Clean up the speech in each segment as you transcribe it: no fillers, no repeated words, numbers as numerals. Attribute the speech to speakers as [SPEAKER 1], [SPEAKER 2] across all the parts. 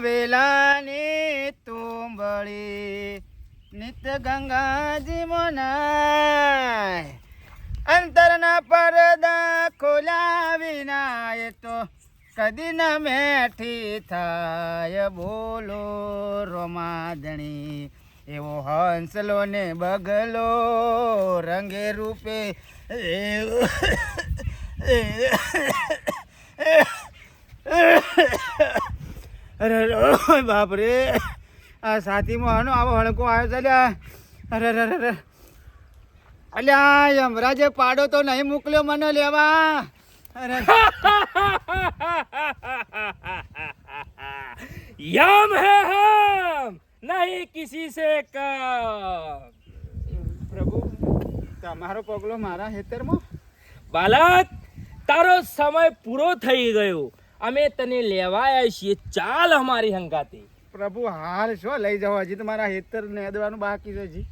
[SPEAKER 1] વેલાની તુંબળી નિત ગંગાજી મોનાય અંતરના પડદા ખોલ્યા વિના એ તો કદી ન મેઠી થાય બોલો રોમાદણી એવો હંસલો ને બગલો રંગે રૂપે અરે બાપરે આ સાથીમાં આનો આવો હણકો આવ્યો છે અરે અરે અરે અલ્યા યમરાજે પાડો તો નહીં મોકલ્યો મને લેવા અરે
[SPEAKER 2] यम है हम नहीं किसी से कम।
[SPEAKER 1] પ્રભુ તમારો પગલો મારા હેતરમાં
[SPEAKER 2] બાલક તારો સમય પૂરો થઈ ગયો, અમે તને લેવા આવ્યા છીએ, ચાલ અમારી હંગાતે.
[SPEAKER 1] પ્રભુ હાલ શું લઈ જાઓ? હજી તો મારા હેતર નેદવાનું બાકી છે. હજી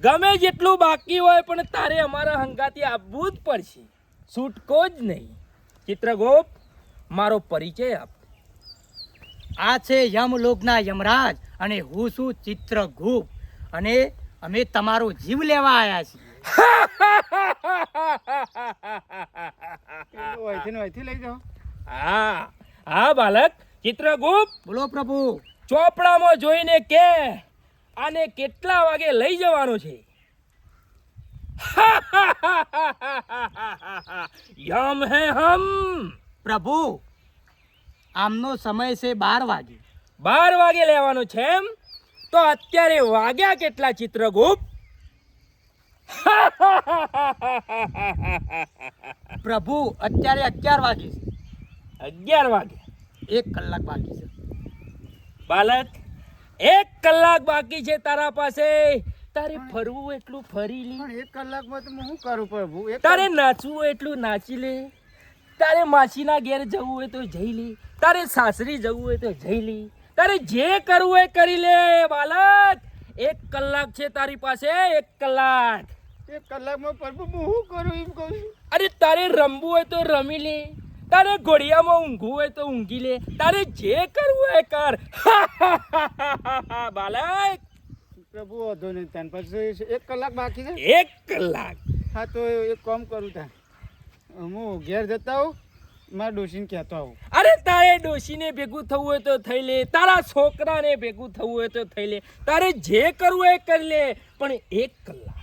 [SPEAKER 2] ગમે જેટલું બાકી હોય પણ તારે અમારા હંગાતે આવવું જ પડશે, છૂટકો જ નહીં. ચિત્રગુપ્ત મારો પરિચય આપ.
[SPEAKER 3] આ છે યમલોકના યમરાજ અને હું છું ચિત્રગુપ્ત અને અમે તમારો જીવ લેવા આવ્યા છીએ.
[SPEAKER 1] અહીંથી લઈ જાઓ.
[SPEAKER 2] હા હા બાલક ચિત્રગુપ્ત,
[SPEAKER 3] બોલો પ્રભુ.
[SPEAKER 2] ચોપડામાં જોઈને કે આને કેટલા વાગે લઈ જવાનો છે? યમ હે હમ.
[SPEAKER 3] પ્રભુ આમનો સમય છે 12 વાગે.
[SPEAKER 2] 12 વાગે લેવાનો છે એમ? તો અત્યારે વાગ્યા કેટલા ચિત્રગુપ્ત?
[SPEAKER 3] પ્રભુ અત્યારે 11 વાગે છે.
[SPEAKER 2] 11 વાગે?
[SPEAKER 3] 1 કલાક બાકી છે.
[SPEAKER 2] બાલક 1 કલાક બાકી છે તારા પાસે. તારે ફરવું એટલું ફરી લે.
[SPEAKER 1] પણ 1 કલાકમાં તો હું શું કરું પ્રભુ?
[SPEAKER 2] તારે નાચવું એટલું નાચી લે. તારે માસીના ઘેર જવું હોય તો જઈ લે. તારે સાસરી જવું હોય તો જઈ લે. તારે જે કરવું હોય કરી લે બાલક. 1 કલાક છે તારી પાસે. 1 કલાક.
[SPEAKER 1] 1 કલાકમાં પ્રભુ હું શું કરું એમ કહું છું.
[SPEAKER 2] અરે તારે રમવું હોય તો રમી લે. તારે ઘોડિયામાં ઊંઘવું હોય તો ઊંઘી લે. તારે જે કરવું હોય કર. બાલક
[SPEAKER 1] પ્રભુ વધો નહીં તાન પછી 1 કલાક બાકી છે.
[SPEAKER 2] 1 કલાક.
[SPEAKER 1] હા તો એક કામ કરું તા હું ઘેર જતા આવું, મારા ડોશીને કહેતો આવું.
[SPEAKER 2] અરે તારે ડોશીને ભેગું થવું હોય તો થઈ લે. તારા છોકરાને ભેગું થવું હોય તો થઈ લે. તારે જે કરવું હોય કરી લે. પણ 1 કલાક,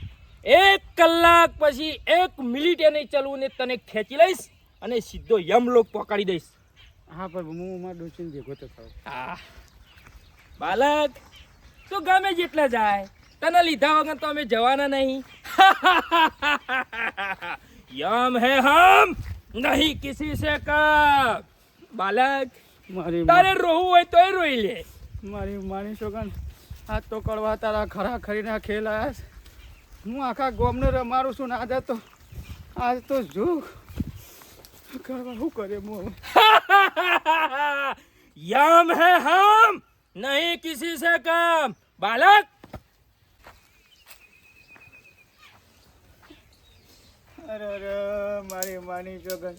[SPEAKER 2] 1 કલાક પછી 1 મિનિટ એ નહીં ચાલવું ને તને ખેંચી લઈશ અને સીધો યમલોક પકડી દઈશ.
[SPEAKER 1] હા પ્રભુ હું મારા ડોશીને ભેગો તો થાવ.
[SPEAKER 2] હા બાલક તું ગમે જેટલા જાય, તને લીધા વગર તો અમે જવાના નહીં. યમ હે હમ નહીં કિસી સે કમ. બાલક
[SPEAKER 1] મારી
[SPEAKER 2] તારે રોવું હોય તોય રોઈ લે.
[SPEAKER 1] મારી માની છોકન આ તો કડવા તારા ખરા ખરીના ખેલ આવ્યા છે. હું આખા ગોમને રમાડું છું ને આજ તો જો કરવા શું કરે હું.
[SPEAKER 2] યમ હે હમ નહીં કિસી સે કમ. બાલક
[SPEAKER 1] અરે અરે મારી માની છોકન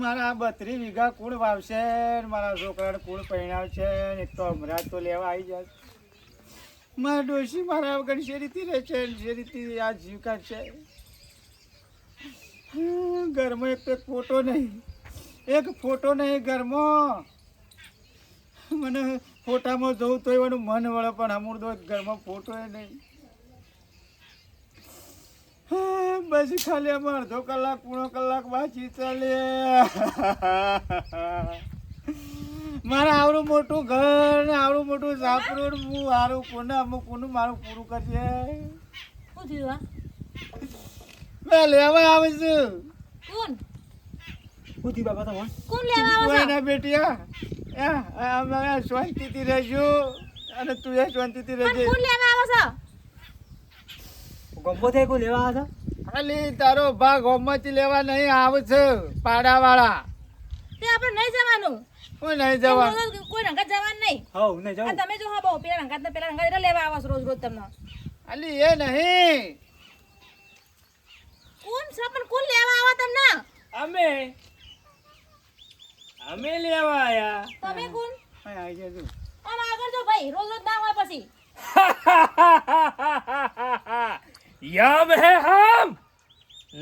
[SPEAKER 1] મારા 32 વીઘા કુળ વાવશે ને મારા છોકરાને કુળ પહેણાવશે ને એક તો હમણાં તો લેવા આવી જાય. મારા ડોશી મારા વગર શેરીથી રહે છે, શેરીથી આ જીવ કાઢશે. ઘરમાં એક ફોટો નહીં ઘરમાં. મને ફોટામાં જવું તો એવાનું મન વળે પણ અમૂળ તો ઘરમાં ફોટો નહીં. બસ ખાલી આમાં અડધો કલાક પૂરો કલાક બાકી ચાલે. મારે આવડું મોટું ઘર ને આવડું મોટું ઝાપડું હું હારું કોને અમુક કોનું મારું પૂરું કરશે. મેં લેવા આવે છું. બેટિયા શાંતિથી રહેજો અને તું એ શાંતિથી રહેજે. ખાલી તારો ભાગ હોમમાંથી લેવા નહીં આવે છે પાડા વાળા.
[SPEAKER 4] આપણે નહીં જવાનું.
[SPEAKER 1] કોઈ નહીં જવાનું.
[SPEAKER 4] કોઈ રંગત જવાનું નહીં. તમે જો હા બહુ પેલા રંગત લેવા આવો છો રોજ તમને.
[SPEAKER 1] અલી એ નહીં.
[SPEAKER 4] કોણ છે પણ કોણ લેવા આવો તમને?
[SPEAKER 2] અમે લેવા આયા.
[SPEAKER 4] તમે કોણ?
[SPEAKER 1] આવી ગયા છું.
[SPEAKER 4] આમ આગળ જો ભાઈ રોજ રોજ ના હોય પછી
[SPEAKER 2] यम है हम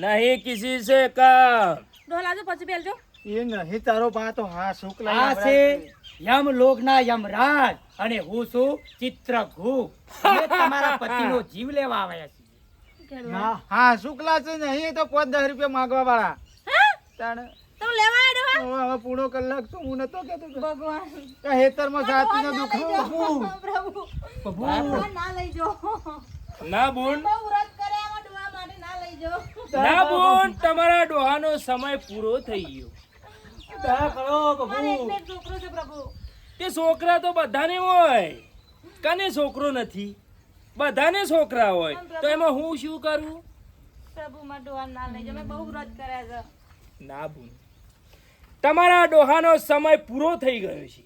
[SPEAKER 2] नहीं किसी से कम
[SPEAKER 4] ઢોલાજો પછી બેલજો
[SPEAKER 1] એ નહીં તારો બા તો હા શુક્લ
[SPEAKER 3] આ છે યમલોકના યમરાજ અને હું છું ચિત્રગુપ્ત. અમે તમારા પતિનો જીવ લેવા આવ્યા છીએ.
[SPEAKER 1] હા શુક્લા છે નહીં તો 5-10 રૂપિયા માંગવા વાળા
[SPEAKER 4] હા
[SPEAKER 1] તાણે
[SPEAKER 4] તમે લેવા આવ્યો ડોહા
[SPEAKER 1] હવે પૂરો કલાક તો હું નતો કેતો કે
[SPEAKER 4] ભગવાન
[SPEAKER 1] હેતરમાં જાતિનો દુઃખ
[SPEAKER 4] પ્રભુ
[SPEAKER 3] પ્રભુ
[SPEAKER 4] ના લઈ જો
[SPEAKER 2] ના બોન
[SPEAKER 4] બહુ વ્રત કરે આમાં ડોહા માટે ના લઈ જો
[SPEAKER 2] ના બોન તમારા ડોહાનો સમય પૂરો થઈ ગયો.
[SPEAKER 3] દયા કરો
[SPEAKER 4] મારે
[SPEAKER 3] પ્રભુ.
[SPEAKER 4] એકને એક છોકરો છે પ્રભુ
[SPEAKER 2] તે છોકરા તો બધાને હોય, કને છોકરો નથી? બધાને છોકરા હોય તો એમાં હું શું કરું?
[SPEAKER 4] પ્રભુ માં ડોહા ના લઈ જો મેં બહુ વ્રત કર્યા છે
[SPEAKER 2] ના બોન તમારા ડોહાનો સમય પૂરો થઈ ગયો છે.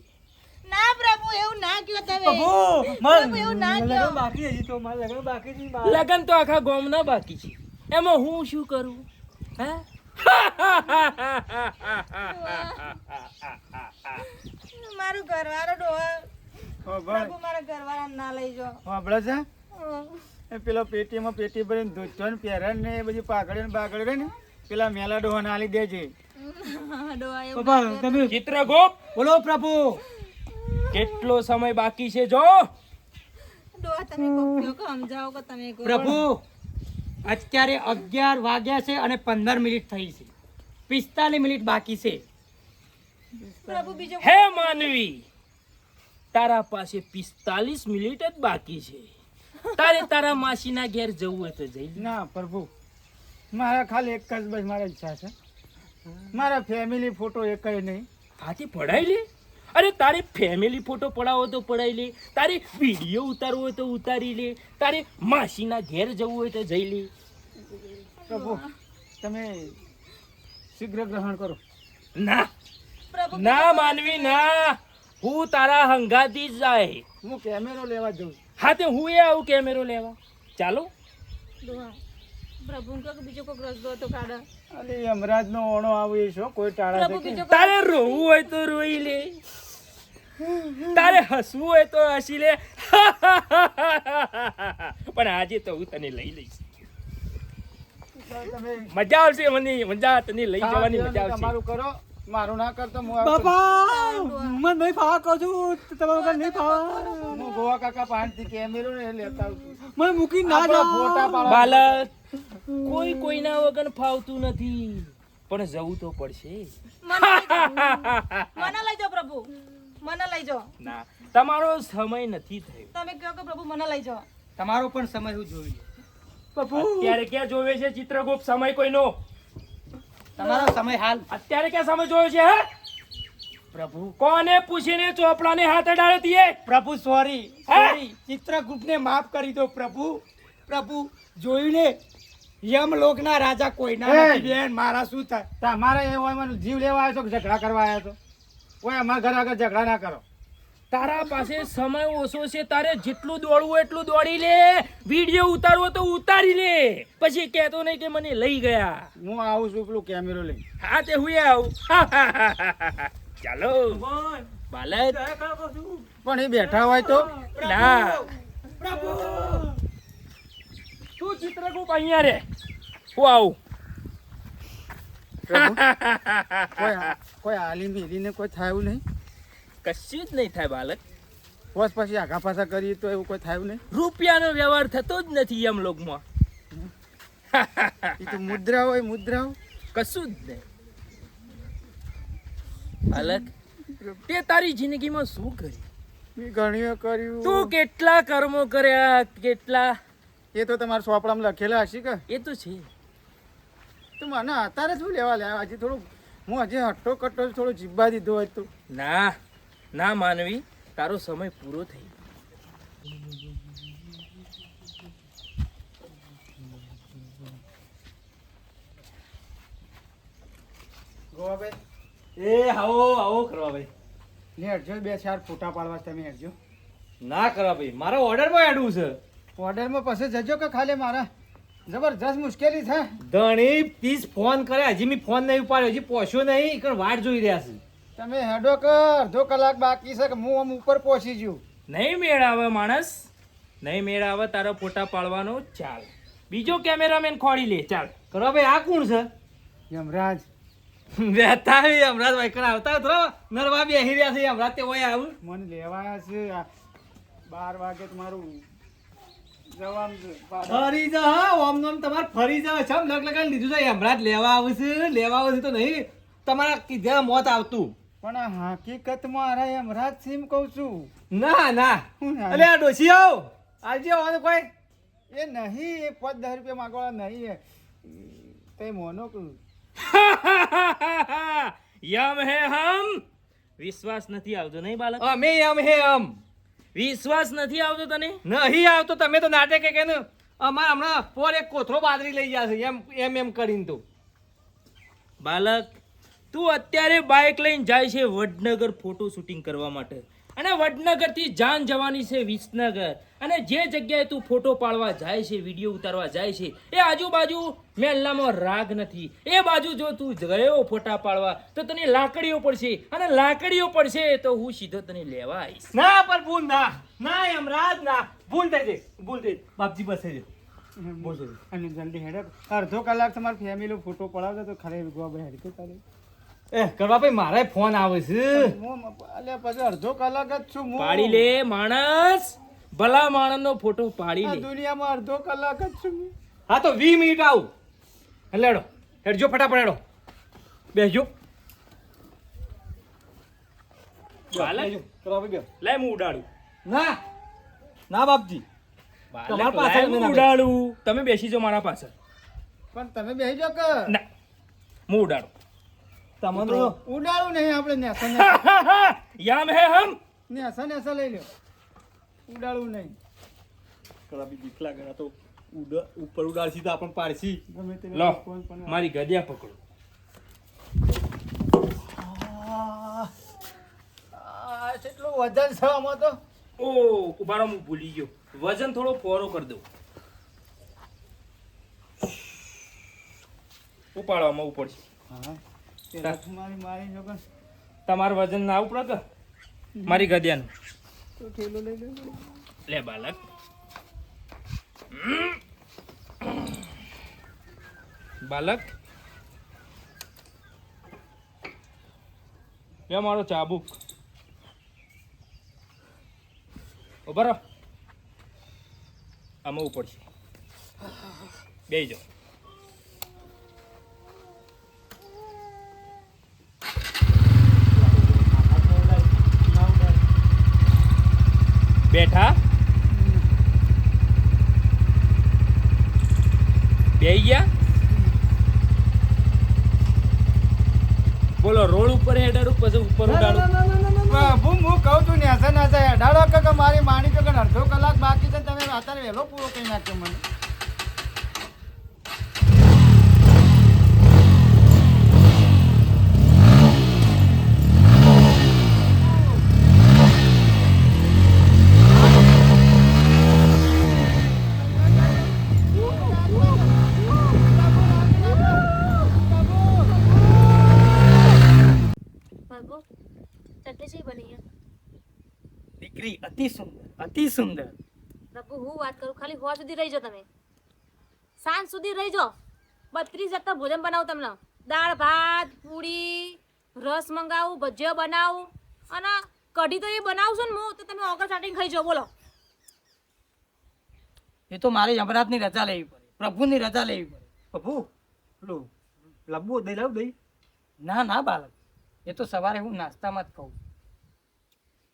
[SPEAKER 4] ના પ્રભુ એવું ના કયો તમે
[SPEAKER 3] પ્રભુ
[SPEAKER 4] પ્રભુ, એવું ના
[SPEAKER 3] લગન
[SPEAKER 4] કયો.
[SPEAKER 3] બાકી હજી તો મારે લગન બાકી છે.
[SPEAKER 2] લગન તો આખા ગામના બાકી છે, એમાં હું શું કરું? હે
[SPEAKER 4] મારું ઘરવાળો ડોહા
[SPEAKER 1] હો ભાઈ
[SPEAKER 4] પ્રભુ મારા ઘરવાળા ના લઈ જો
[SPEAKER 1] સાંભળે છે એ પેલો પેટીમાં પેટી ભરીને ધોચો ને પહેરણ ને એ બધી પાઘડી ને બાગડી રે ને પેલા મેલા ડોહાને આલી દેજે.
[SPEAKER 4] ડોહા એવું
[SPEAKER 3] પપ્પા તમે
[SPEAKER 2] ચિત્રગુપ્ત
[SPEAKER 3] બોલો પ્રભુ.
[SPEAKER 2] કેટલો સમય બાકી છે? જો
[SPEAKER 4] ડોહા તમે કોક કયો કે સમજાવો કે તમે કહો.
[SPEAKER 3] પ્રભુ અત્યારે 11 વાગ્યા છે અને 15 મિનિટ થઈ છે. 45 મિનિટ બાકી છે.
[SPEAKER 4] પ્રભુ બીજો
[SPEAKER 2] હે માનવી, તારા પાસે 45 મિનિટ જ બાકી છે. તારે તારા માસીના ઘેર જવું હોય તો જઈ લે.
[SPEAKER 1] ના પ્રભુ મારા ખાલી એક જ બસ મારા ઈચ્છા છે. મારા ફેમિલી ફોટો એકય નહીં.
[SPEAKER 2] હાથી પડાઈ લે. અરે તારે ફેમિલી ફોટો પડાવો તો પડાઈ લે, તારે વિડીયો ઉતારવો હોય તો ઉતારી લે, તારે માસીના ઘેર જવું હોય તો જઈ લે.
[SPEAKER 1] પ્રભુ તમે શીઘ્ર ગ્રહણ કરો.
[SPEAKER 2] ના
[SPEAKER 4] પ્રભુ
[SPEAKER 2] ના માનવી ના, હું તારા હંગાથી જ જાય.
[SPEAKER 1] હું કેમેરો લેવા જઉં છું.
[SPEAKER 2] હા તે હું એ આવું કેમેરો લેવા. ચાલો
[SPEAKER 4] ડોહા પ્રભુ કહો કે બીજો કોક રસ્તો તો કાઢા
[SPEAKER 1] અરે યમરાજનો ઓણો આવે એ શું કોઈ ટાળા
[SPEAKER 4] પ્રભુ
[SPEAKER 1] છે કે?
[SPEAKER 4] બીજો
[SPEAKER 2] તારે રોવું હોય તો રોઈ લે, તારે હસવું હોય તો હસી લે. પણ આજે તો હું તને લઈ લઈશ.
[SPEAKER 1] તમે
[SPEAKER 2] મજા આવશે, મને મજા, તને લઈ જવાની મજા આવશે.
[SPEAKER 1] તમારું કરો, મારું ના કરતો હું આવતો.
[SPEAKER 3] બાપા મને નહીં ફાવા કહું છું. તમારું ઘર નહીં ફાવા.
[SPEAKER 1] હું ગોવા કાકા પાસેથી કેમેરો ને લેતા આવું છું.
[SPEAKER 3] મને મૂકી ના
[SPEAKER 1] આપણો
[SPEAKER 3] જાઓ.
[SPEAKER 1] ફોટા પાડવા
[SPEAKER 2] બાલક, કોઈ કોઈના વગર ફાવતું નથી, પણ જવું તો પડશે.
[SPEAKER 4] મને લઈ જાઓ પ્રભુ મને લઈ જાઓ
[SPEAKER 2] ના, તમારો સમય નથી થયો.
[SPEAKER 4] તમે કહો કે પ્રભુ મને લઈ જાઓ
[SPEAKER 3] તમારો પણ સમય હું જોઈ લે.
[SPEAKER 2] અત્યારે ક્યાં જોવે છે ચિત્રગુપ્ત સમય કોઈનો?
[SPEAKER 3] તમારો સમય હાલ.
[SPEAKER 2] અત્યારે ક્યાં સમય જોયો છે? હે
[SPEAKER 3] પ્રભુ
[SPEAKER 2] કોને પૂછીને ચોપડાને હાથ અડાડ્યો તીએ?
[SPEAKER 3] પ્રભુ સોરી સોરી ચિત્રગુપ્તને માફ કરી દો પ્રભુ. પ્રભુ જોયું ને યમલોકના રાજા કોઈના
[SPEAKER 1] એ!
[SPEAKER 3] નથી બેન. મારા શું થાય?
[SPEAKER 1] તમારે એ હોય મને જીવ લેવા આવ્યો છો કે ઝઘડા કરવા આવ્યો છો? કોઈ અમારા ઘર આગળ ઝઘડા ના કરો.
[SPEAKER 2] તારા પાસે સમય ઓછો છે, તારે જેટલું દોડવું એટલું દોડી લે, વિડીયો ઉતારવો તો ઉતારી લે, પછી કહેતો નહીં કે મને લઈ ગયા.
[SPEAKER 1] હું આવું છું પેલું કેમેરો લઈ.
[SPEAKER 2] હા તે હું આવું. ચાલો બાલક.
[SPEAKER 1] પણ એ બેઠા હોય તો
[SPEAKER 2] ના તું ચિત્રગુપ્ત અહીંયા રે, હું આવું.
[SPEAKER 1] પ્રભુ, કોઈ આલી મેલીને કોઈ થાયું નહીં.
[SPEAKER 2] કશું જ નહીં થાય બાલક.
[SPEAKER 1] બસ પછી આઘા પાછા કરીએ તો એવું કોઈ થાયું નહીં.
[SPEAKER 2] રૂપિયાનો વ્યવહાર થતો જ નથી યમલોકમાં.
[SPEAKER 1] એ તો મુદ્રા હોય મુદ્રા હોય.
[SPEAKER 2] કશું જ નહીં બાલક. તે તારી જિંદગીમાં શું કર્યું?
[SPEAKER 1] મેં ઘણીઓ કર્યું.
[SPEAKER 2] તું કેટલા કર્મો કર્યા, કેટલા?
[SPEAKER 1] એ તો તમારા ચોપડામાં લખેલા હશે કે?
[SPEAKER 2] એ તો છે.
[SPEAKER 1] તો મને અત્યારે શું લેવા લેવા? હજી થોડું હું હજી હટ્ટો કટ્ટો થોડો જીભા દીધો હોય તો.
[SPEAKER 2] ના ના માનવી, તારો સમય પૂરો થઈ ગયો.
[SPEAKER 1] ગોવાભાઈ
[SPEAKER 5] એ આવો આવો કરવા ભાઈ.
[SPEAKER 1] ને હટજો, 2-4 ફોટા પાડવા છે, તમે હટજો.
[SPEAKER 5] ના કરવા ભાઈ, મારે ઓર્ડરમાં એડવું છે.
[SPEAKER 1] ઓર્ડરમાં પછી જજો કે ખાલી મારા જબરજસ્ત મુશ્કેલી છે.
[SPEAKER 5] ધણી 30 ફોન કર્યા, હજી મેં ફોન નહીં ઉપાડ્યો, હજી પહોંચ્યો નહીં, વાટ જોઈ રહ્યા છે.
[SPEAKER 1] તમે હેડો કે અડધો કલાક બાકી છે કે હું આમ ઉપર પહોંચી ગયું.
[SPEAKER 2] નહીં મેળ આવે માણસ, નહીં મેળ આવે તારો ફોટા પાડવાનો. ચાલ બીજો કેમેરામેન ખોડી લે. ચાલ
[SPEAKER 5] કરવા ભાઈ આ કોણ છે?
[SPEAKER 1] યમરાજ
[SPEAKER 5] બેઠા છે હમણાં ભાઈ કણ આવતા થોડા નરવા બેહી રહ્યા છે હમણાં તે હોય આવું.
[SPEAKER 1] મને લેવાયા છે 12 વાગે તમારું જવાનું છે.
[SPEAKER 5] ફરી જા હા ઓમ નોમ તમારે ફરી જા છમ લગ લગાડી લીધું છે હમણાં જ લેવા આવે છે. લેવા આવે છે તો નહીં તમારા કીધા મોત આવતું.
[SPEAKER 1] પણ આ હકીકત મારા યમરાજ સિમ કહું છું.
[SPEAKER 5] ના ના અલે આ ડોશી આવ આજે આવવાનું કોઈ
[SPEAKER 1] એ નહીં, એ 5-10 રૂપિયા માંગવા નહીં. તે મોનો કહું.
[SPEAKER 2] યમ હે હમ. વિશ્વાસ નથી આવતો નહીં બાલક?
[SPEAKER 5] અમે એમ હે એમ
[SPEAKER 2] વિશ્વાસ નથી આવતો તને?
[SPEAKER 5] નહીં આવતો. તમે તો નાટક કે ને અમારે હમણાં પોર એક કોથળો બાજરી લઈ જશે એમ એમ એમ કરીને તો.
[SPEAKER 2] બાલક તું અત્યારે બાઇક લઈને જાય છે વડનગર ફોટો શૂટિંગ કરવા માટે, અને વડનગર થી જાન જવાની છે વિસનગર. અને જે જગ્યાએ તું ફોટો પાડવા જાય છે, વિડીયો ઉતારવા જાય છે, એ આજુબાજુ મહેલામાં રાગ નથી. એ બાજુ જો તું ગયો ફોટા પાડવા તો તને લાકડીઓ પડશે, અને લાકડીઓ પડશે તો હું સીધો તને લેવા આવીશ.
[SPEAKER 5] ના પર ભૂલ ના ના યમરાજ ના ભૂલ થઈ જાય ભૂલ થઈ જાય. બાપજી બસ થઈ જાય.
[SPEAKER 1] અને જલ્દી હેડો. અડધો કલાક તમારી ફેમિલી ફોટો પડાવતો તો ખરે ગોવા હેડ કે તારે.
[SPEAKER 5] એ કરવા ભાઈ મારે ફોન આવે છે.
[SPEAKER 1] અલ્યા પછી અડધો કલાક જ છું હું.
[SPEAKER 2] પાડી લે માણસ, ભલા માણસનો ફોટો પાડી
[SPEAKER 1] આ
[SPEAKER 2] લે.
[SPEAKER 1] દુનિયામાં અડધો કલાક જ છું હું.
[SPEAKER 5] હા તો 20 મિનિટ આવું. એટલે હેડો હેડજો ફટાફટ હેડો બેસજો.
[SPEAKER 2] બાલક
[SPEAKER 5] કરવા ભાઈ બેસ.
[SPEAKER 2] લે હું ઉડાડું.
[SPEAKER 5] ના ના બાપજી
[SPEAKER 2] બાલક
[SPEAKER 5] તમારા પાસે
[SPEAKER 2] લાય
[SPEAKER 5] અમે
[SPEAKER 2] હું
[SPEAKER 5] ના
[SPEAKER 2] ઉડાડું. તમે બેસી જાઓ મારા પાછળ.
[SPEAKER 1] પણ તમે બેસી જાઓ કે
[SPEAKER 2] ના હું ઉડાડું.
[SPEAKER 5] તમને તો
[SPEAKER 1] ઉડાડું નહીં આપણે નેસા
[SPEAKER 2] યામ હે હમ.
[SPEAKER 1] નેસા લઈ લ્યો. ઉડાડવું નહીં.
[SPEAKER 5] કરવા બી બીક લાગે તો ઉપર ઉડાડશી તો આપણને પાડશી.
[SPEAKER 1] ગમે તે
[SPEAKER 2] લો
[SPEAKER 1] ફોન પણ
[SPEAKER 2] મારી ગદ્યા પકડો.
[SPEAKER 1] આ કેટલું વજન છે આમાં તો.
[SPEAKER 2] ઓ ઉભારો હું ભૂલી ગયો, વજન થોડો ફોરો કરી દઉં. ઉપાડવામાં ઉપડશે.
[SPEAKER 1] હા તે રથ મારી જોગન
[SPEAKER 2] તમારું વજન ના ઉપડે કે મારી ગદ્યાનું?
[SPEAKER 1] તો ઠેલો લઈ લો.
[SPEAKER 2] લે બાલક. બાલક લે મારો ચાબુક. ઉભા રહો, આમાં ઉપડશે. બેસી જાઓ. બેઠા બેહી ગયા. બોલો રોડ ઉપર હેડાડું પછી ઉપર ઉડાડું.
[SPEAKER 1] હું કહું છું નેસા નેસા હેડાડો કે મારી માણી જોગન અડધો કલાક બાકી છે. તમે અત્યારે વહેલો પૂરો કરી નાખ્યો મને.
[SPEAKER 4] બાબુ ચટણી શી બની છે?
[SPEAKER 3] દીકરી અતિ સુંદર અતિ સુંદર.
[SPEAKER 4] બાબુ હું વાત કરું, ખાલી હોવા સુધી રહી જાઓ તમે. સાંજ સુધી રહી જાઓ. 32 જાતના ભોજન બનાવું તમને. દાળ ભાત પૂરી રસ મંગાવું, ભજીયા બનાવું, અને કઢી તો એ બનાવશું ને હું તો તમે ઓગળ ચાટીને ખાઈ જાઓ. બોલો
[SPEAKER 3] એ તો મારે યમરાજની રજા લેવી પડે, પ્રભુની રજા લેવી પડે. પ્રભુ
[SPEAKER 5] પેલું લાંબુ દઈ લાવ દઈ.
[SPEAKER 3] ના ના બાળક, એ તો સવારે હું નાસ્તામાં જ ખાઉં.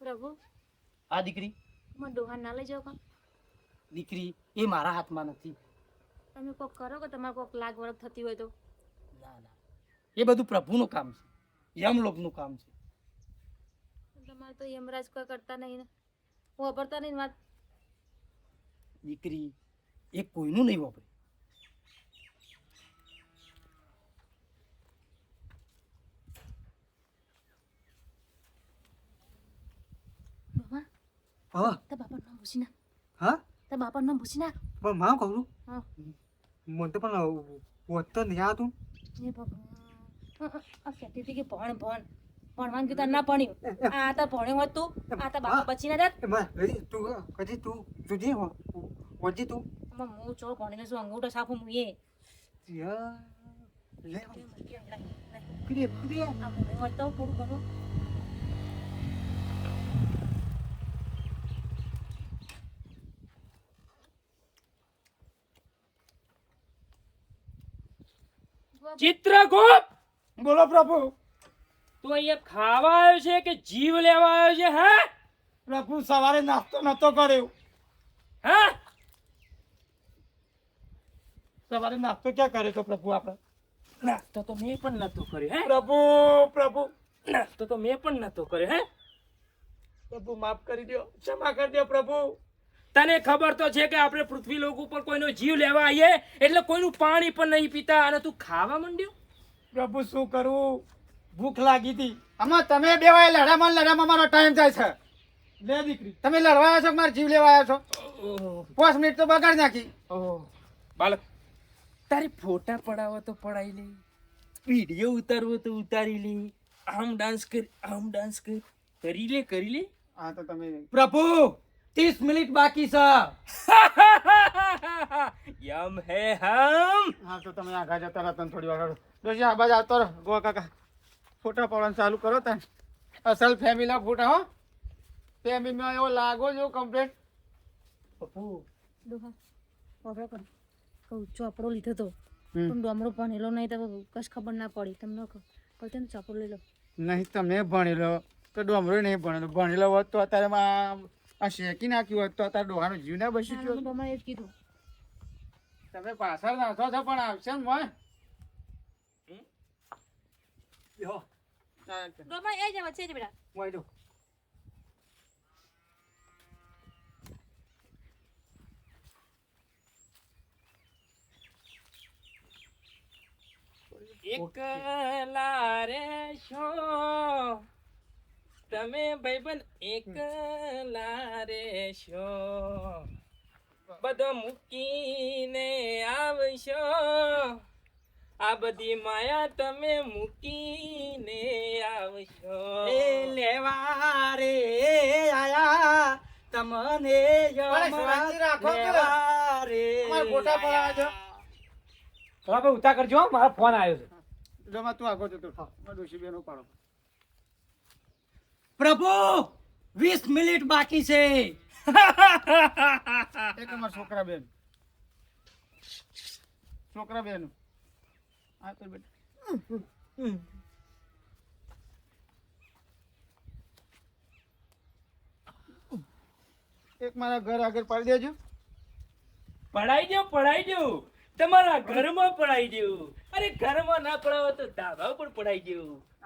[SPEAKER 4] પ્રભુ
[SPEAKER 3] આ દીકરી
[SPEAKER 4] મને ડોહા ના લઈ જાઓ કા?
[SPEAKER 3] દીકરી એ મારા હાથમાં નથી.
[SPEAKER 4] તમે કોક કરો કે તમારે કોક લાગ વળગ થતી હોય તો.
[SPEAKER 3] ના ના, એ બધું પ્રભુનું કામ છે, યમલોકનું કામ છે.
[SPEAKER 4] તમારે તો યમરાજ કોઈ કરતા નહીં ને વાપરતા નહીં વાત.
[SPEAKER 3] દીકરી એ કોઈનું નહીં વાપરે.
[SPEAKER 4] બાબા
[SPEAKER 5] હા
[SPEAKER 4] તારા બાપાનું નામ ભૂસી નાખ.
[SPEAKER 5] હા
[SPEAKER 4] તારા બાપાનું નામ ભૂસી નાખ.
[SPEAKER 5] પણ માં કહું
[SPEAKER 4] હા
[SPEAKER 5] મને તો પણ વોટ તો નહીં આવતું.
[SPEAKER 4] એ બાબા આ કહેતી હતી કે ભણ ભણ ભણવાનું કીધું ના ભણ્યું આ તો ભણ્યું હોત તું આ તો બાપા બચી ના જાત હું ચો ભણીને શું અંગૂઠો સાફું હું એ આ ભણ્યું હોત તો થોડું ઘણું
[SPEAKER 2] ચિત્રગુપ્ત,
[SPEAKER 1] બોલો પ્રભુ.
[SPEAKER 2] તું અહીંયા ખાવા આવ્યો છે કે જીવ લેવા આવ્યો છે? હે
[SPEAKER 1] પ્રભુ સવારે નાસ્તો નતો કર્યો.
[SPEAKER 2] હે
[SPEAKER 1] સવારે નાસ્તો ક્યાં કર્યો તો પ્રભુ આપણે?
[SPEAKER 2] નાસ્તો તો મેં પણ નતો કર્યો. હે
[SPEAKER 1] પ્રભુ પ્રભુ
[SPEAKER 2] નાસ્તો તો મેં પણ નતો કર્યો. હે
[SPEAKER 1] પ્રભુ માફ કરી દો, ક્ષમા કરી દો પ્રભુ.
[SPEAKER 2] તને ખબર તો છે કે આપણે પૃથ્વી લોક ઉપર કોઈનો જીવ લેવા આવીએ એટલે કોઈનું પાણી પણ નહીં પીતા અને તું ખાવા માંડ્યો.
[SPEAKER 1] પ્રભુ શું કરું, ભૂખ લાગી હતી. આમાં તમે બે વાય લડામાં મારો ટાઈમ જાય છે. લે દીકરી, તમે લડવા આવ્યા છો કે મારો જીવ લેવા આવ્યા છો? 5 મિનિટ તો બગાડી નાખી.
[SPEAKER 2] બાળક, તારે ફોટા પડાવો તો પડાવી લે, વિડીયો ઉતારવો તો ઉતારી લે, આમ ડાન્સ કર કરી લે.
[SPEAKER 1] હા તો તમે
[SPEAKER 3] પ્રભુ 30 મિનિટ બાકી છે.
[SPEAKER 2] યમ હે હમ.
[SPEAKER 1] હા તો તમે આગળ જતા રહો, તમે થોડી વાર દોશી આ બાજુ આવતો રહો. ગોવા કાકા ફોટા પાડવાનું ચાલુ કરો તમે. અસલ ફેમિલી ફોટા હો. ફેમિલીમાં એવો લાગો જો કમ્પ્લેટ.
[SPEAKER 3] પ્રભુ
[SPEAKER 4] ડોહા ઓર્ડર કર કહું ચોપડો લીધો તો પણ ડોમરો ભણેલો નહીં તો કશ ખબર ના પડી તમને કહું તેને ચોપડો લઈ લો
[SPEAKER 1] નહીં તમે ભણેલો તો ડોમરો નહીં ભણેલો. ભણેલો હોત તો અત્યારે આ શેકી નાખ્યું હોત તો અત્યારે ડોહાનો જીવ ના બસી ગયો.
[SPEAKER 4] ડોમા એ જ કીધું
[SPEAKER 1] તમે પાછળ નાખો છો પણ આવશે ને મોય.
[SPEAKER 4] ડોમા એ જ વચ્ચે જ બેટા
[SPEAKER 1] મોય દો.
[SPEAKER 2] એકલા રહેશો તમે ભાઈબંધ, એકલા રહેશો, બધો મૂકીને આવશો, આ બધી માયા તમે મૂકીને આવશો.
[SPEAKER 3] એ લેવા રે આયા તમને
[SPEAKER 1] શાંતિ રાખો કે?
[SPEAKER 3] લેવા રે
[SPEAKER 1] અમારે ફોટા પડાવવા છો.
[SPEAKER 5] થોડા ભાઈ ઉતા કરજો, મારો ફોન આવ્યો છે.
[SPEAKER 1] ડોમા તું આગો જતો થાવ. ડોશી બેનો પાડો.
[SPEAKER 3] પ્રભુ 20 મિનિટ બાકી છે.
[SPEAKER 1] એક અમારા છોકરા બેન હા તો બેટા એક મારા ઘર આગળ પાડી દેજો.
[SPEAKER 2] પડાઈ દો તમારા ઘરમાં પડાઈ દો. અરે ઘરમાં ના પડાવો તો ધાબા ઉપર પડાઈ દો.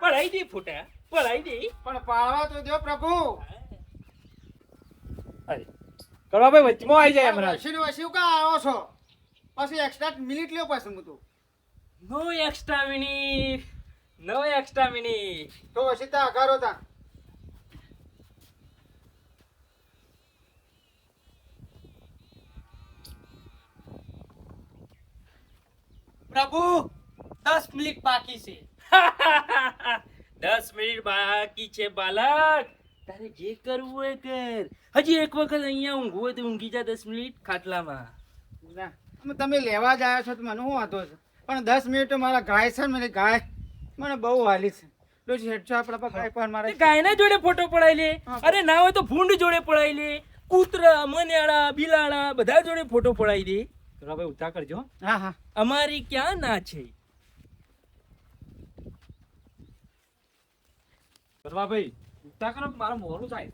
[SPEAKER 2] પડાઈ દે ફોટા, પડાઈ દે.
[SPEAKER 1] પણ પાડવા તો દો પ્રભુ.
[SPEAKER 5] અરે કરવા ભાઈ વચમાં આવી જાય હમણાં.
[SPEAKER 1] વસી કા આવો છો? પછી એક્સ્ટ્રા મિનિટ લ્યો પાછું હું તો.
[SPEAKER 2] નો એક્સ્ટ્રા મિનિટ.
[SPEAKER 1] તો વસી તા આઘારો તા.
[SPEAKER 3] પ્રભુ 10 મિનિટ બાકી છે.
[SPEAKER 2] 10 મિનિટ બાકી છે બાલક. તારે જે કરવું હોય કર. હજી એક વખત અહીંયા ઊંઘવું હોય તો ઊંઘી જા 10 મિનિટ ખાટલામાં.
[SPEAKER 1] ના અમે તમે લેવા જ આવ્યા છો તો મને શું વાંધો છે, પણ 10 મિનિટ મારા ગાય છે ને, મને ગાય મને બહુ હાલી છે. ડોશી હેડશો આપણા પર ગાય પર મારે.
[SPEAKER 2] તે ગાયના જોડે ફોટો પડાઈ લે. અરે ના હોય તો ભૂંડ જોડે પડાઈ લે. કૂતરા, મનેડા, બિલાડા બધા જોડે ફોટો પડાઈ દે.
[SPEAKER 5] થોડા ભાઈ ઉતા કરજો.
[SPEAKER 1] હા હા
[SPEAKER 2] અમારી ક્યાં ના છે.
[SPEAKER 5] કરવા ભાઈ ઉતા કરો, મારું મોડું થાય.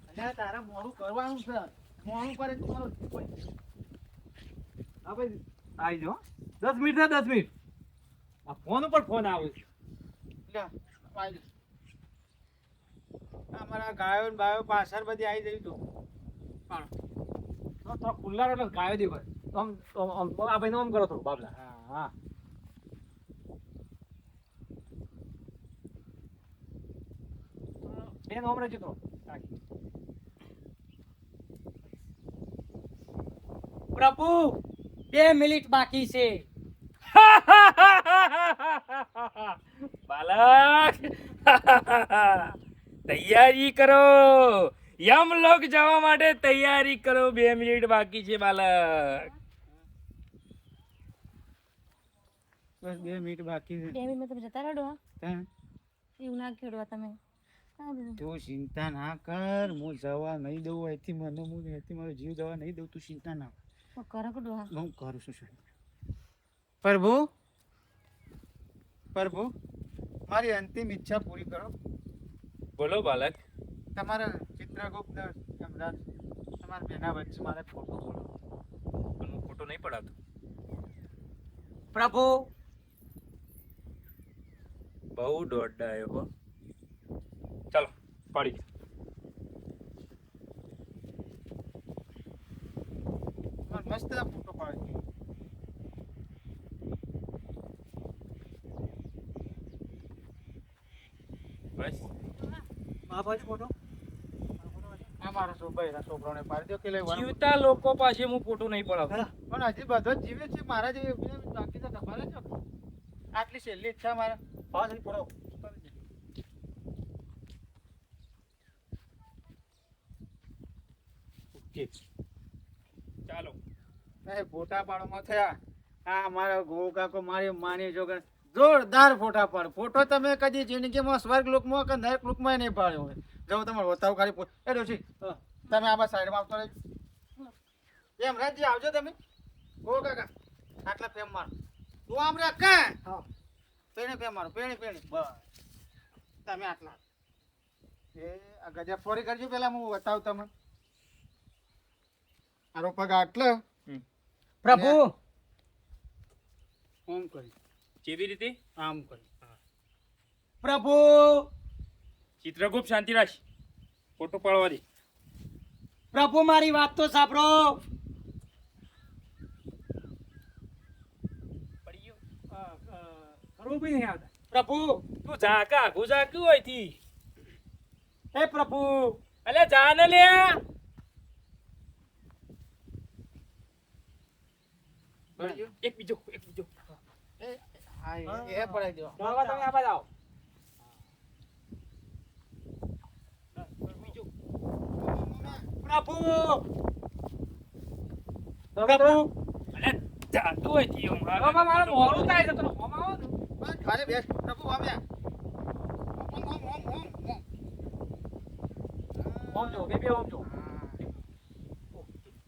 [SPEAKER 1] અલ્યા તારા મોડું કરવાનું છે. મોડું કરે તો મારો
[SPEAKER 5] હા ભાઈ આવી જાઓ. 10 મિનિટ થાય, 10 મિનિટ. આ ફોન ઉપર ફોન આવે છે.
[SPEAKER 1] લ્યા, આવી જા. આ મારા ગાયો ને બાયો પાછળ બધી આવી જઈ તું. પણ
[SPEAKER 5] થોડા ખુલ્લા રહો એટલે ગાયો દે ભાઈ. આમ આ ભાઈ આમ કરો થોડું બાબલા. હા બેન આમ રહેજો તો.
[SPEAKER 3] પ્રભુ 2 મિનિટ બાકી છે.
[SPEAKER 2] બાલક તૈયારી કરો, યમલોક જવા માટે તૈયારી કરો. 2 મિનિટ બાકી છે બાલક.
[SPEAKER 1] બસ 2 મિનિટ બાકી છે.
[SPEAKER 4] 2 મિનિટમાં તમે જતા રહો ડોહા.
[SPEAKER 1] તાણ.
[SPEAKER 4] એવું ના ખેડવા તમે. આ બધું.
[SPEAKER 1] તું ચિંતા ના કર, હું જવા નહીં દઉં અહીંથી. મને હું અહીંથી મારો જીવ જવા નહીં દઉં. તું ચિંતા ના કર.
[SPEAKER 4] કરો કે ડોહા.
[SPEAKER 1] હું કરું છું. પ્રભુ, પ્રભુ, મારી અંતિમ ઈચ્છા પૂરી કરો.
[SPEAKER 2] બોલો બાલક.
[SPEAKER 1] તમારા ચિત્રગુપ્ત યમરાજ, તમારા બેના વચ્ચે મારે ફોટો બોલો.
[SPEAKER 2] પણ હું ખોટો નહીં પડાતો.
[SPEAKER 3] પ્રભુ
[SPEAKER 2] બહુ દોડ આવ્યો હો. ચાલો પાડી.
[SPEAKER 1] મસ્ત ફોટો પાડી.
[SPEAKER 2] બસ
[SPEAKER 3] આ બાજુ ફોટો
[SPEAKER 1] આ મારા છોકરાને પાડી દો કે લઈ વળો.
[SPEAKER 2] જીવતા લોકો પાસે હું ફોટો નહીં પડાવતો.
[SPEAKER 1] પણ હજી બધો જ જીવે છે. મારા જે બાકી તો તમારે જ આટલી છેલ્લી ઈચ્છા મારા પાસ પૂરો.
[SPEAKER 2] ઓકે ચાલો.
[SPEAKER 1] ફોટા પાડવામાં થયા. આ મારા ગો કાકો મારી માની જોગણ જોરદાર ફોટા પાડ. ફોટો તમે કદી જિંદગીમાં સ્વર્ગ લોકમાં કે નરક લોકમાં નહીં પાડ્યો હોય. જો તમારે બતાવ ખાલી એ ડોશી તમે આ સાઈડમાં આવતો રહેજો. એમ રાજજી આવજો તમે. ગો કાકા આટલા પ્રેમ મારો. તું આમ રાખ કા. હા પેણી પ્રેમ મારો. પેણી પેણી બસ તમે આટલા. એ આ ગજબ ફોરી કરજો. પેલા હું બતાવું તમને. મારો પગ આટલો
[SPEAKER 3] પ્રભુ
[SPEAKER 1] આમ કરી
[SPEAKER 2] કેવી રીતે?
[SPEAKER 1] આમ કરી.
[SPEAKER 3] પ્રભુ
[SPEAKER 2] ચિત્રગુપ્ત શાંતિ રાખ. ફોટો પાડવા દે.
[SPEAKER 3] પ્રભુ મારી વાત તો સાંભળો.
[SPEAKER 2] પડી ગયો. ખરું બી નહીં આવતા.
[SPEAKER 3] પ્રભુ
[SPEAKER 2] તું ઝાકા ગુજાક્યું હોય થી.
[SPEAKER 3] હે પ્રભુ
[SPEAKER 2] અલે જા ને લે. એક બીજો.
[SPEAKER 1] હા એ પડાઈ દો.
[SPEAKER 3] બાબા તમે આ બાજુ આવો. પ્રભુ પ્રભુ
[SPEAKER 2] અલે જાતું હોય થી હમણાં.
[SPEAKER 3] બાબા મારું મોડું થાય છે તો હોમ આવો ને.
[SPEAKER 1] બસ ખાલી બેસ પ્રભુ આવ્યા.
[SPEAKER 3] હોમ જો બે હોમ જો.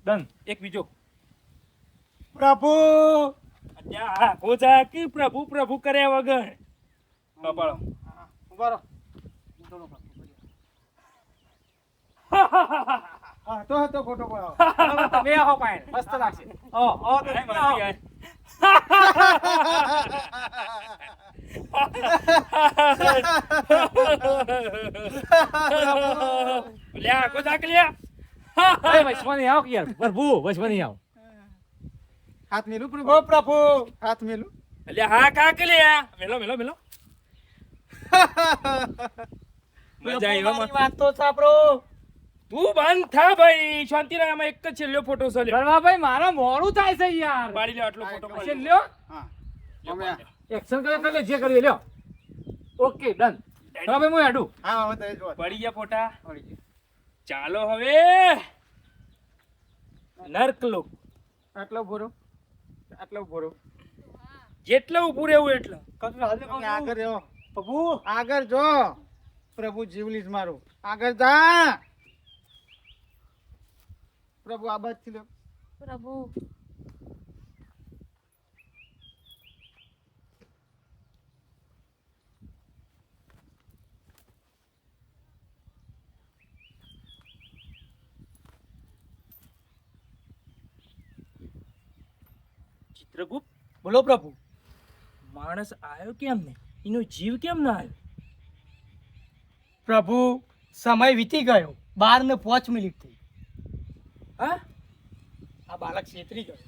[SPEAKER 2] ડન. એક બીજો.
[SPEAKER 3] પ્રભુ
[SPEAKER 2] અલ્યા ગોજાકી પ્રભુ પ્રભુ કર્યા વગર. હા પાડો.
[SPEAKER 1] ઉભા રહો. હા તો ફોટો પડાવો.
[SPEAKER 3] તમે આવો પાય મસ્ત લાગશે. ઓ તો
[SPEAKER 2] આય
[SPEAKER 3] તમે
[SPEAKER 2] મારી
[SPEAKER 3] આવો.
[SPEAKER 2] આય. લ્યા ગોજાક લ્યા.
[SPEAKER 3] એ વૈશ્વની આવો કે યાર પ્રભુ વૈશ્વની આવો.
[SPEAKER 1] હાથ મેલું
[SPEAKER 3] ઓ
[SPEAKER 1] પ્રભુ.
[SPEAKER 3] પ્રભુ
[SPEAKER 1] હાથ મેલું.
[SPEAKER 2] અલ્યા હા કાક લ્યા. મેલો મેલો મેલો. મજા આવી હો.
[SPEAKER 3] મારી વાત તો સાંભળો.
[SPEAKER 2] તું બંધ થા ભાઈ. શાંતિ રાખ. આમાં એક જ છેલ્લો ફોટો છે. લ્યો.
[SPEAKER 3] ગરવાભાઈ મારા મોડું થાય છે યાર.
[SPEAKER 2] પાડી લ્યો આટલો ફોટો પાડી લ્યો.
[SPEAKER 3] લ્યો
[SPEAKER 1] હા
[SPEAKER 2] લ્યો,
[SPEAKER 1] અમે
[SPEAKER 2] પાડી લ્યો.
[SPEAKER 3] એક્શન કરે એટલે જે કરીએ લ્યો. Okay done. હવે હું હેડું.
[SPEAKER 1] હા હવે તો એ જો
[SPEAKER 2] પડી ગયા ફોટા.
[SPEAKER 1] પડી ગયું.
[SPEAKER 2] ચાલો હવે નર્કલોક.
[SPEAKER 1] આટલો ભોરો. આટલો ભોરો.
[SPEAKER 2] જેટલો ઊભું રહેવું એટલો.
[SPEAKER 1] તમે આગળ રહ્યો.
[SPEAKER 3] પ્રભુ
[SPEAKER 1] આગળ જો. પ્રભુ જીવલીશ મારું. આગળ જા. પ્રભુ આ બાજથી લો.
[SPEAKER 4] પ્રભુ
[SPEAKER 2] ચિત્રગુપ્ત
[SPEAKER 3] બોલો પ્રભુ.
[SPEAKER 2] માણસ આવ્યો કેમ ને? એનો જીવ કેમ ના આવ્યો?
[SPEAKER 3] પ્રભુ સમય વીતી ગયો. 12:05 મિનિટ થઈ.
[SPEAKER 2] હા
[SPEAKER 3] આ બાળક છેતરી ગયો.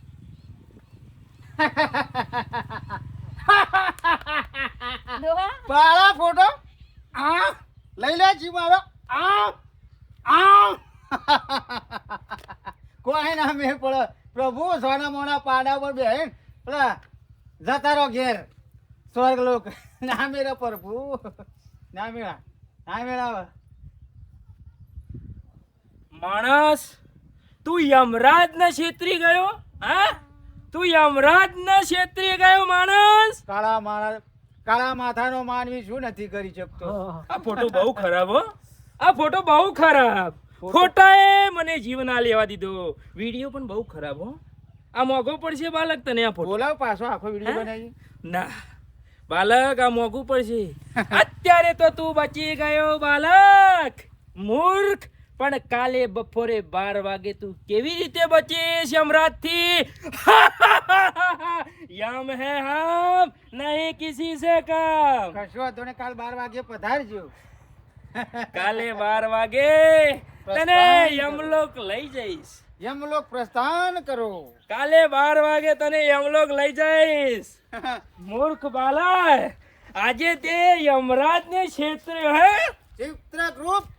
[SPEAKER 4] ડોહા
[SPEAKER 1] પાળા ફોટો. આ લઈ લે જીવ મારો. આ કોઈ ના મેં પડે. પ્રભુ સોના મોના પાડા પર બેહીન પેલા જતા રહો ઘેર સ્વર્ગ લોક. ના મેરા પ્રભુ. ના મેળા ના મેળાવે.
[SPEAKER 2] માણસ તું યમરાજ ને છેતરી ગયો? હા, તું યમરાજ ને છેતરી ગયો માણસ.
[SPEAKER 1] કાળા માથાનો માનવી શું નથી કરી શકતો.
[SPEAKER 2] આ ફોટો બહુ ખરાબ હો, આ ફોટો બહુ ખરાબ. ફોટાએ મને જીવ ના લેવા દીધો. વિડીયો પણ બહુ ખરાબ હો. આ મોઘો પડશે બાલક તને આ ફોટો.
[SPEAKER 1] બોલાવ પાછો આખો વિડીયો
[SPEAKER 2] હે?
[SPEAKER 1] બનાવી.
[SPEAKER 2] ના બાલક, આ મોઘું પડશે. અત્યારે તો તું બચી ગયો બાલક, મૂર્ખ. પણ કાલે બપોરે 12 વાગે તું કેવી રીતે બચીશ યમરાજ થી? યમ હે હમ, નહીં કિસી સે કમ.
[SPEAKER 1] કશો વાંધો નહીં, કાલ 12 વાગે પધારજો.
[SPEAKER 2] કાલે 12 વાગે તને યમલોક લઈ જઈશ.
[SPEAKER 1] યમલોક પ્રસ્થાન કરો.
[SPEAKER 2] કાલે 12 વાગે તને યમલોક લઈ જઈશ. મૂર્ખ બાલક, આજે તે યમરાજ ને છેતર્યો હે.
[SPEAKER 1] ચિત્રગુપ્ત,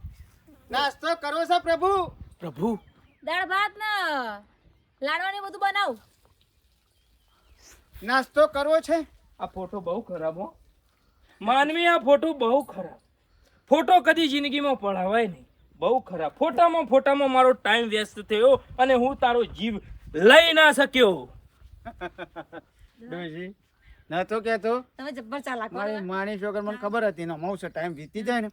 [SPEAKER 1] નાસ્તો કરો છો પ્રભુ?
[SPEAKER 2] પ્રભુ,
[SPEAKER 4] દાળ ભાત ને લાડવાની બધું બનાવ.
[SPEAKER 1] નાસ્તો કરવો છે?
[SPEAKER 2] આ ફોટો બહુ ખરાબ હો માનવી, આ ફોટો બહુ ખરાબ. ફોટો કદી જિંદગીમાં પડાવાય નહીં. બહુ ખરાબ. ફોટામાં મારો ટાઈમ વેસ્ટ થયો અને હું તારો જીવ લઈ ના શક્યો.
[SPEAKER 1] ડોશી નતો કેતો
[SPEAKER 4] તમે જબ્બર ચાલાક
[SPEAKER 1] મારી
[SPEAKER 4] છો.
[SPEAKER 1] માની છોકર મને ખબર હતી ને મૌસ ટાઈમ વીતી જાય ને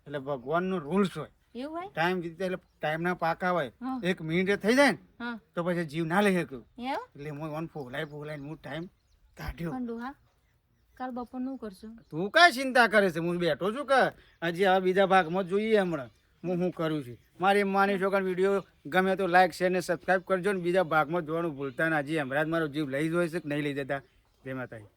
[SPEAKER 1] એટલે ભગવાનનો રૂલ્સ હોય.
[SPEAKER 4] એવું હોય?
[SPEAKER 1] ટાઈમ વીતી જાય એટલે ટાઈમના પાકા હોય.
[SPEAKER 4] હા.
[SPEAKER 1] 1 મિનિટ થઈ જાય ને
[SPEAKER 4] હા
[SPEAKER 1] તો પછી જીવ ના લઈ શક્યું.
[SPEAKER 4] એવું?
[SPEAKER 1] એટલે હું ફોલાઈને હું ટાઈમ કાઢ્યો.
[SPEAKER 4] પણ ડોહા કાલ બપોરનું કરશું.
[SPEAKER 1] તું કાંઈ ચિંતા કરે છે? હું બેઠો છું કે હજી હવે બીજા ભાગમાં જોઈએ હમણાં હું કરું છું. મારી માની છોકર વિડીયો ગમે તો લાઈક શેર ને સબસ્ક્રાઈબ કરજો ને બીજા ભાગમાં જોવાનું ભૂલતા ના. હજી હમણાં જ મારો જીવ લઈ જોઈશે કે નહીં લઈ જતા. જય માતાજી.